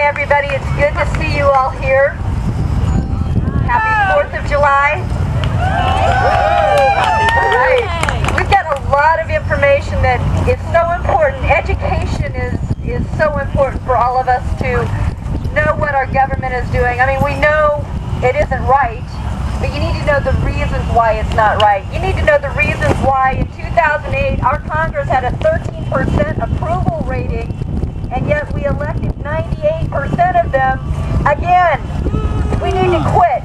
Hi everybody, it's good to see you all here. Happy 4th of July. Alright, we've got a lot of information that is so important. Education is so important for all of us to know what our government is doing. I mean, we know it isn't right, but you need to know the reasons why it's not right. You need to know the reasons why in 2008 our Congress had a 13% approval rating, and yet we elected 98% of them again. We need to quit.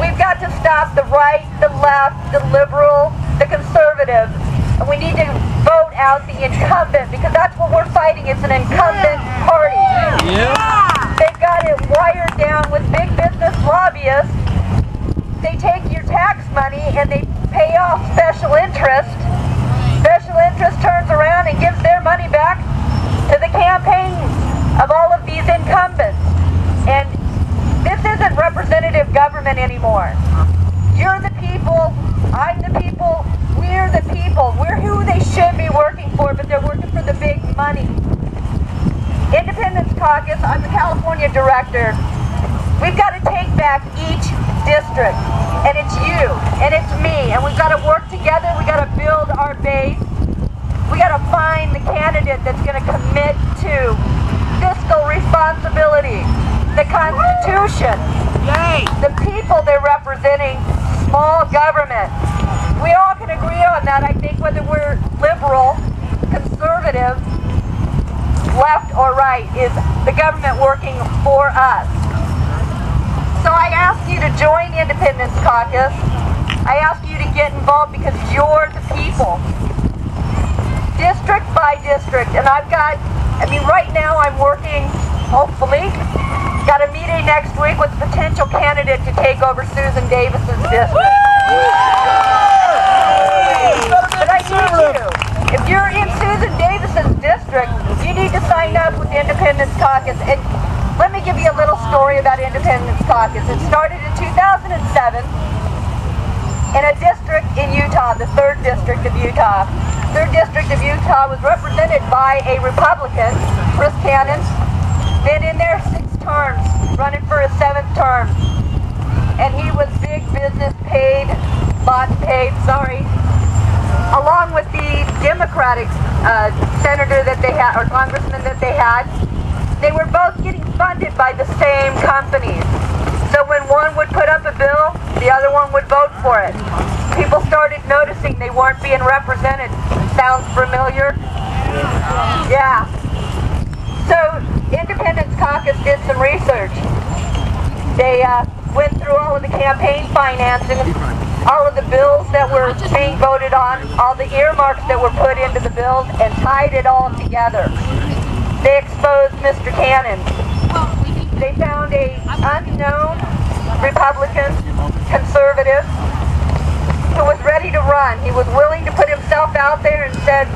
We've got to stop the right, the left, the liberal, the conservative, and we need to vote out the incumbent, because that's what we're fighting. It's an incumbent party. They've got it wired down with big business lobbyists. They take your tax money and they pay off special interest. Special interest turns around and gives their money back to the campaigns of all of these incumbents. And this isn't representative government anymore. You're the people, I'm the people, we're the people. We're who they should be working for, but they're working for the big money. Independence Caucus, I'm the California director. We've got to take back each district, and it's you, and it's me, and we've got to work together. We've got to build our base. We got to find the candidate that's going to commit to fiscal responsibility, the Constitution, the people they're representing, small government. We all can agree on that, I think, whether we're liberal, conservative, left or right. Is the government working for us? So I ask you to join the Independence Caucus. I ask you to get involved because you're the people. District by district. And I've got, right now I'm working, hopefully, got a meeting next week with a potential candidate to take over Susan Davis's district. But I need you. If you're in Susan Davis's district, you need to sign up with the Independence Caucus. And let me give you a little story about Independence Caucus. It started in 2007 in a district in Utah, the 3rd District of Utah. 3rd District of Utah was represented by a Republican, Chris Cannon, been in there 6 terms, running for his 7th term. And he was big business paid, along with the Democratic senator that they had, or congressman that they had. They were both getting funded by the same companies. So when one would put up a bill, the other one would vote for it. People started noticing they weren't being represented. Sounds familiar? Yeah. So Independence Caucus did some research. They went through all of the campaign financing, all of the bills that were being voted on, all the earmarks that were put into the bills, and tied it all together. They exposed Mr. Cannon. They found a unknown Republican conservative who was ready to run. He was willing to put himself out there and said,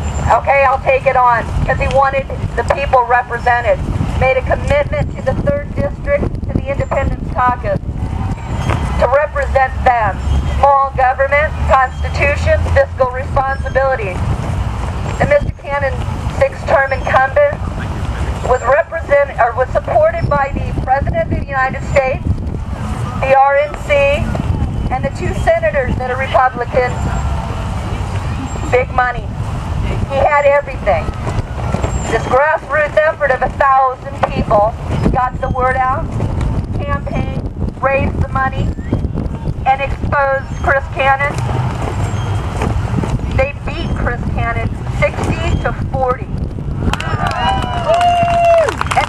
okay, I'll take it on, because he wanted the people represented. Made a commitment to the 3rd District, to the Independence Caucus, to represent them. Small government, Constitution, fiscal responsibility. And Mr. Cannon, 6th-term incumbent, was supported by the President of the United States, the RNC, and the 2 senators that are Republican. Big money. He had everything. This grassroots effort of 1,000 people got the word out, campaigned, raised the money, and exposed Chris Cannon. They beat Chris Cannon 60-40. And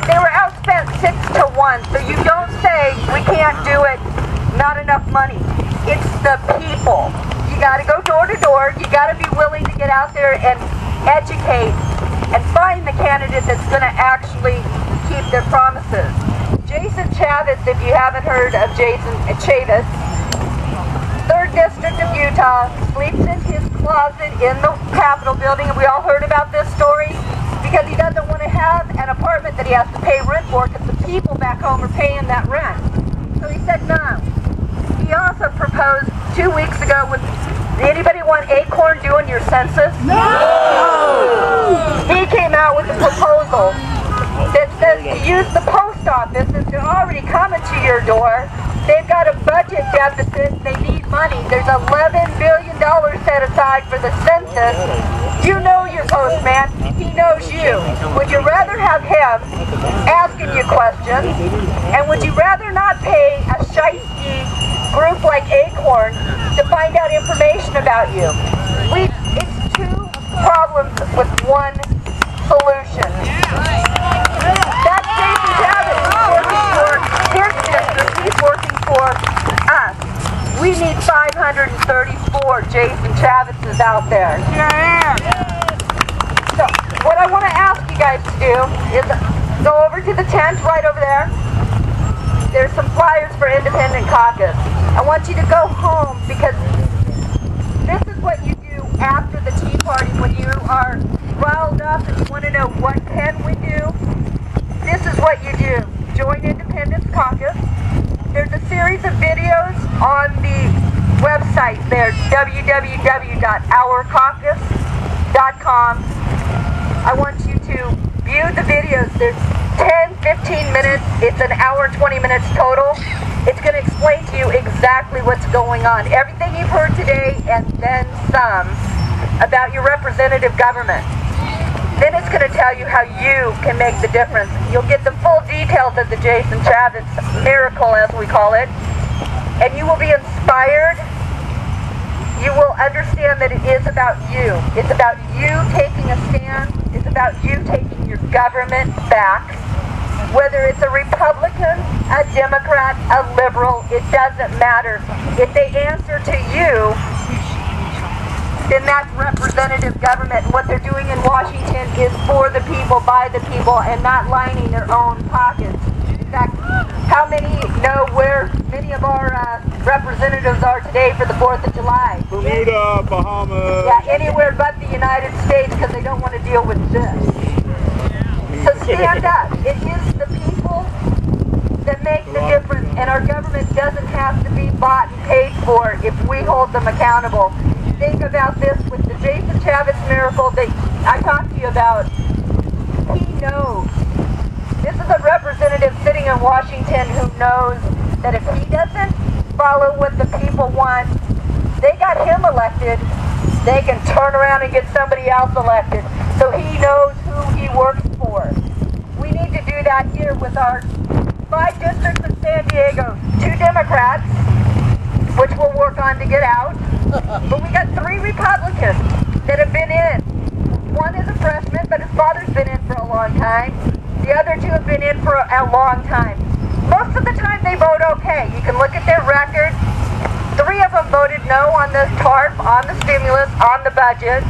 they were outspent 6-1. So you don't say we can't do it, not enough money. It's the people. You got to go door to door. You got to be willing to get out there and educate and find the candidate that's going to actually keep their promises. Jason Chaffetz, if you haven't heard of Jason Chaffetz, 3rd District of Utah, sleeps in his closet in the Capitol building, and we all heard about this story, because he doesn't want to have an apartment that he has to pay rent for, because the people back home are paying that rent. So he said no. He also proposed 2 weeks ago, anybody want Acorn doing your census? No! He came out with a proposal that They're already coming to your door. They've got a budget deficit. They need money. There's $11 billion set aside for the census. You know your postman. He knows you. Would you rather have him asking you questions? And would you rather not pay a shiesty group like Acorn to find out information about you? It's two problems with one solution. That's Jason Chavez. He's working for his district. He's working for us. We need 534 Jason Chavez's out there. So what I want to ask you guys to do is go over to the tent right over there. There's some flyers for Independent Caucus. I want you to go home because this is what you do after the Tea Party when you are riled up and you want to know what can we do. This is what you do. Join Independence Caucus. There's a series of videos on the website there, www.ourcaucus.com. I want you to view the videos. There's 10-15 minutes. It's an hour 20 minutes total. It's going to explain to you exactly what's going on. Everything you've heard today and then some about your representative government. Then it's going to tell you how you can make the difference. You'll get the full details of the Jason Chavez miracle, as we call it, and you will be inspired. You will understand that it is about you. It's about you taking a stand. It's about you taking your government back. Whether it's a Republican, a Democrat, a liberal, it doesn't matter. If they answer to you, then that's representative government. And what they're doing in Washington is for the people, by the people, and not lining their own pockets. In fact, how many know where many of our representatives are today for the 4th of July? Bermuda, Bahamas. Yeah, anywhere but the United States because they don't want to deal with this. So stand up. It is the people that make the difference, and our government doesn't have to be bought and paid for if we hold them accountable. Think about this with the Jason Chavez miracle that I talked to you about. He knows. This is a representative sitting in Washington who knows that if he doesn't follow what the people want, they got him elected, they can turn around and get somebody else elected. So he knows who he works for. We need to do that here with our 5 districts in San Diego, 2 Democrats, which we'll work on to get out. But we got 3 Republicans that have been in. One is a freshman, but his father's been in for a long time. The other 2 have been in for a long time. Most of the time they vote okay. You can look at their record. 3 of them voted no on the TARP, on the stimulus, on the budget.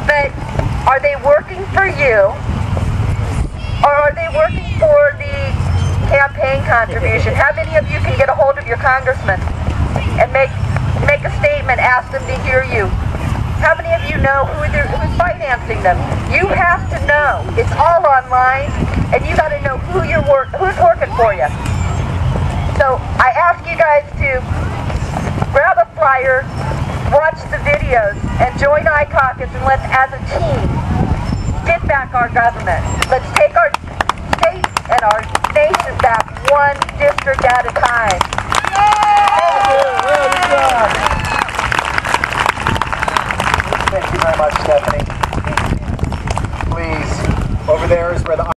But are they working for you? Or are they working for the campaign contribution? How many of you can get a hold of your congressman and make a statement, ask them to hear you? How many of you know who's financing them? You have to know. It's all online, and you got to know who's working for you. So I ask you guys to grab a flyer, watch the videos, and join iCaucus, and let's, as a team, get back our government. Let's take our state and our nation back one district at a time. Thank you very much, Stephanie. Please, over there is where the